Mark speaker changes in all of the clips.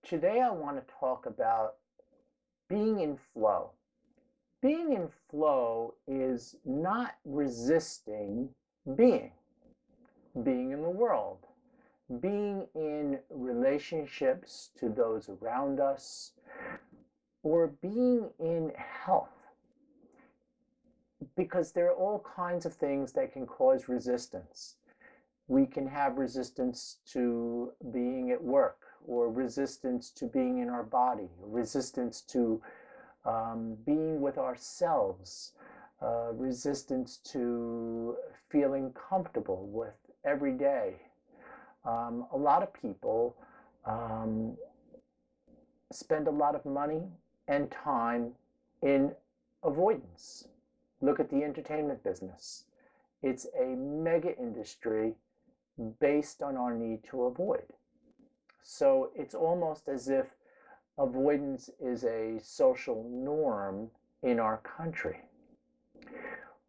Speaker 1: Today I want to talk about being in flow. Being in flow is not resisting being, being in the world, being in relationships to those around us, or being in health. Because there are all kinds of things that can cause resistance. We can have resistance to being at work, or resistance to being in our body, resistance to being with ourselves, resistance to feeling comfortable with every day. A lot of people spend a lot of money and time in avoidance. Look at the entertainment business. It's a mega industry based on our need to avoid. So it's almost as if avoidance is a social norm in our country.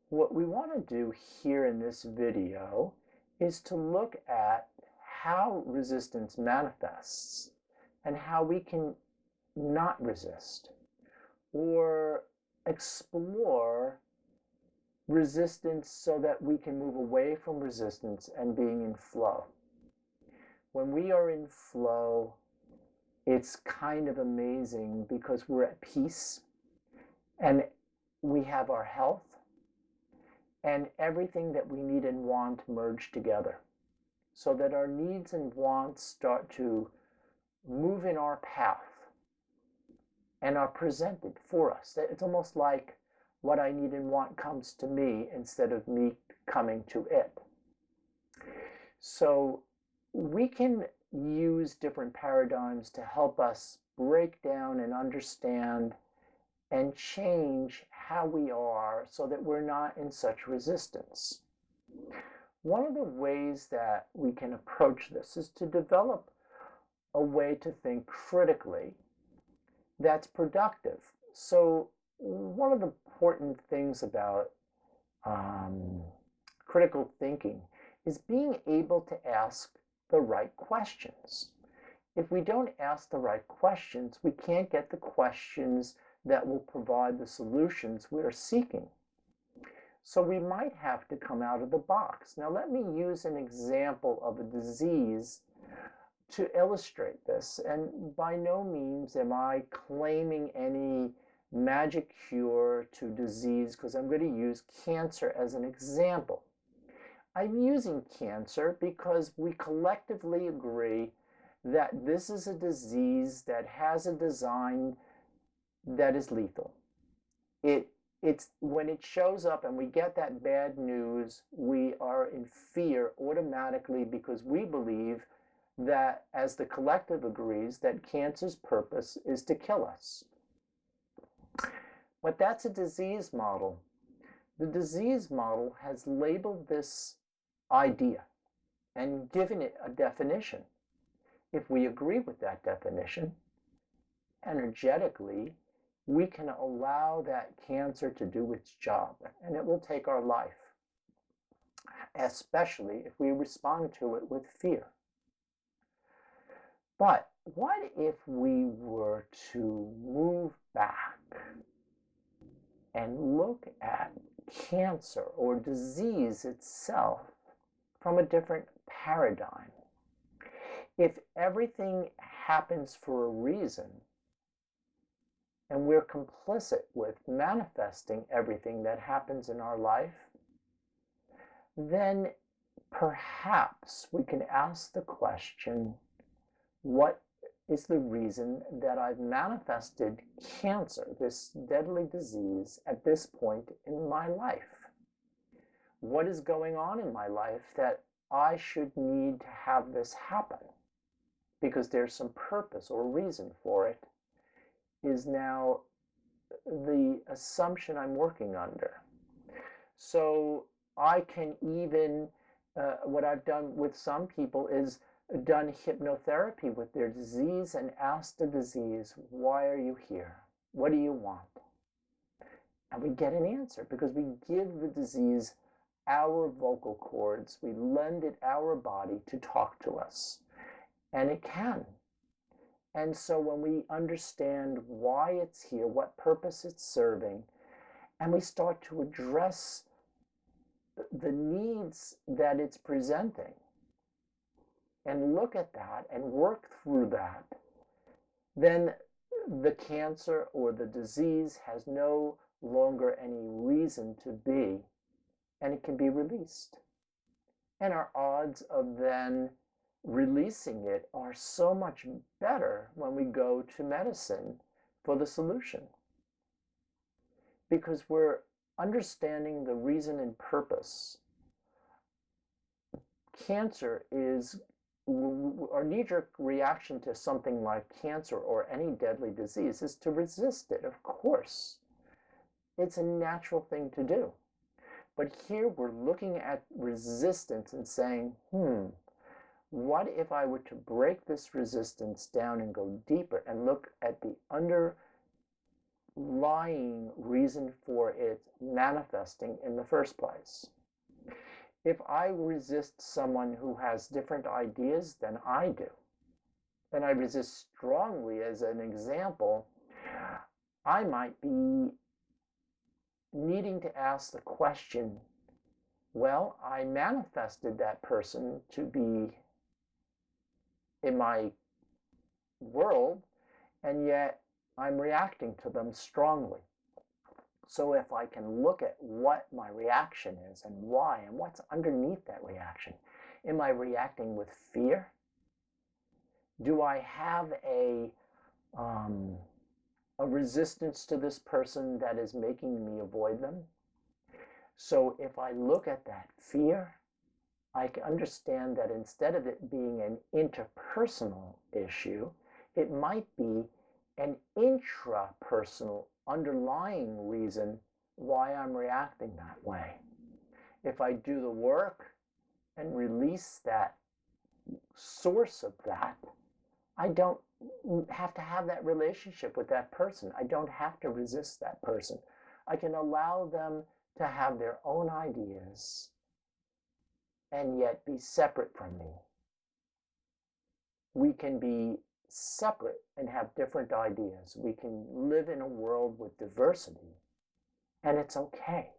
Speaker 1: What we want to do here in this video is to look at how resistance manifests and how we can not resist, or explore resistance so that we can move away from resistance and being in flow. When we are in flow, it's kind of amazing because we're at peace and we have our health and everything that we need and want merge together, so that our needs and wants start to move in our path and are presented for us. It's almost like what I need and want comes to me instead of me coming to it. So we can use different paradigms to help us break down and understand and change how we are so that we're not in such resistance. One of the ways that we can approach this is to develop a way to think critically that's productive. So one of the important things about critical thinking is being able to ask the right questions. If we don't ask the right questions, we can't get the questions that will provide the solutions we're seeking. So we might have to come out of the box. Now let me use an example of a disease to illustrate this. And by no means am I claiming any magic cure to disease, because I'm going to use cancer as an example. I'm using cancer because we collectively agree that this is a disease that has a design that is lethal. It's when it shows up and we get that bad news, we are in fear automatically because we believe that, as the collective agrees, that cancer's purpose is to kill us. But that's a disease model. The disease model has labeled this idea and given it a definition. If we agree with that definition, energetically, we can allow that cancer to do its job, and it will take our life, especially if we respond to it with fear. But what if we were to move back and look at cancer or disease itself from a different paradigm? If everything happens for a reason, and we're complicit with manifesting everything that happens in our life, then perhaps we can ask the question, what is the reason that I've manifested cancer, this deadly disease, at this point in my life? What is going on in my life that I should need to have this happen? Because there's some purpose or reason for it, is now the assumption I'm working under. So I can even, what I've done with some people is done hypnotherapy with their disease and asked the disease, why are you here? What do you want? And we get an answer because we give the disease our vocal cords, we lend it our body to talk to us. And it can. And so when we understand why it's here, what purpose it's serving, and we start to address the needs that it's presenting and look at that and work through that, then the cancer or the disease has no longer any reason to be, and it can be released. And our odds of then releasing it are so much better when we go to medicine for the solution, because we're understanding the reason and purpose. Cancer is, our knee-jerk reaction to something like cancer or any deadly disease is to resist it, of course. It's a natural thing to do. But here we're looking at resistance and saying, what if I were to break this resistance down and go deeper and look at the underlying reason for it manifesting in the first place? If I resist someone who has different ideas than I do, and I resist strongly, as an example, I might be needing to ask the question, well, I manifested that person to be in my world, and yet I'm reacting to them strongly. So if I can look at what my reaction is and why and what's underneath that reaction, am I reacting with fear? Do I have a resistance to this person that is making me avoid them? So if I look at that fear, I can understand that instead of it being an interpersonal issue, it might be an intrapersonal underlying reason why I'm reacting that way. If I do the work and release that source of that, I don't have to have that relationship with that person. I don't have to resist that person. I can allow them to have their own ideas and yet be separate from me. We can be separate and have different ideas. We can live in a world with diversity, and it's okay.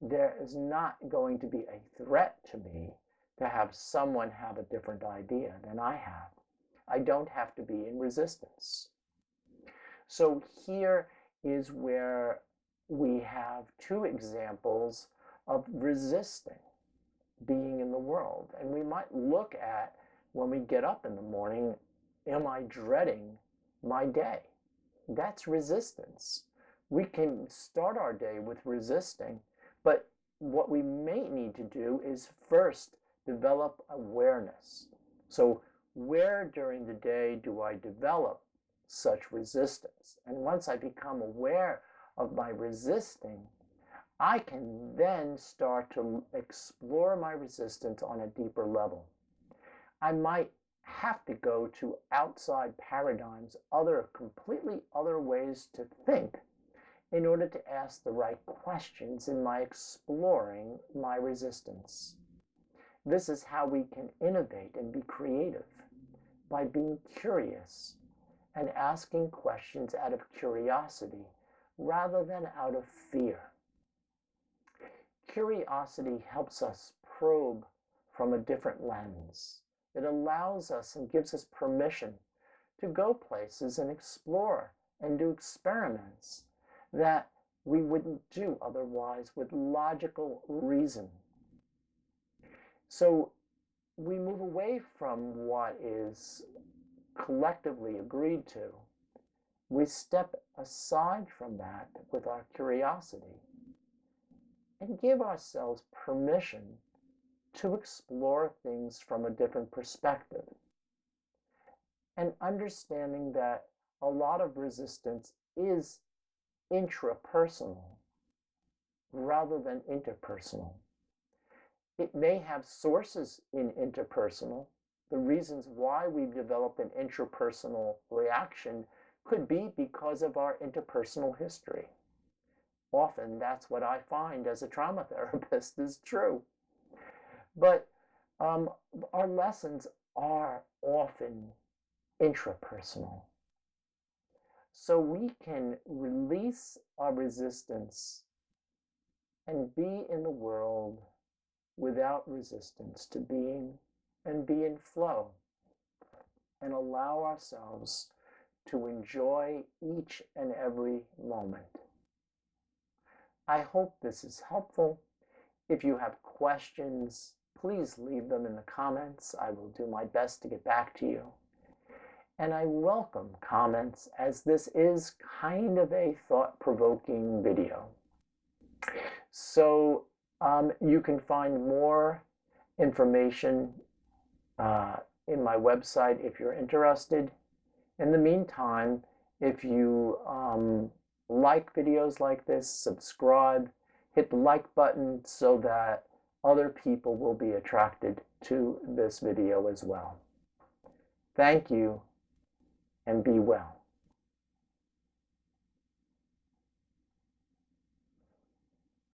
Speaker 1: There is not going to be a threat to me to have someone have a different idea than I have. I don't have to be in resistance. So here is where we have two examples of resisting being in the world. And we might look at, when we get up in the morning, am I dreading my day? That's resistance. We can start our day with resisting, but what we may need to do is first develop awareness. So where during the day do I develop such resistance? And once I become aware of my resisting, I can then start to explore my resistance on a deeper level. I might have to go to outside paradigms, completely other ways to think, in order to ask the right questions in my exploring my resistance. This is how we can innovate and be creative, by being curious and asking questions out of curiosity rather than out of fear. Curiosity helps us probe from a different lens. It allows us and gives us permission to go places and explore and do experiments that we wouldn't do otherwise with logical reason. So we move away from what is collectively agreed to. We step aside from that with our curiosity and give ourselves permission to explore things from a different perspective, and understanding that a lot of resistance is intrapersonal rather than interpersonal. It may have sources in interpersonal. The reasons why we've developed an intrapersonal reaction could be because of our interpersonal history. Often that's what I find as a trauma therapist is true. But our lessons are often intrapersonal. So we can release our resistance and be in the world without resistance to being, and be in flow, and allow ourselves to enjoy each and every moment. I hope this is helpful. If you have questions, please leave them in the comments. I will do my best to get back to you. And I welcome comments, as this is kind of a thought-provoking video. So you can find more information in my website if you're interested. In the meantime, if you like videos like this, subscribe, hit the like button so that other people will be attracted to this video as well. Thank you, and be well.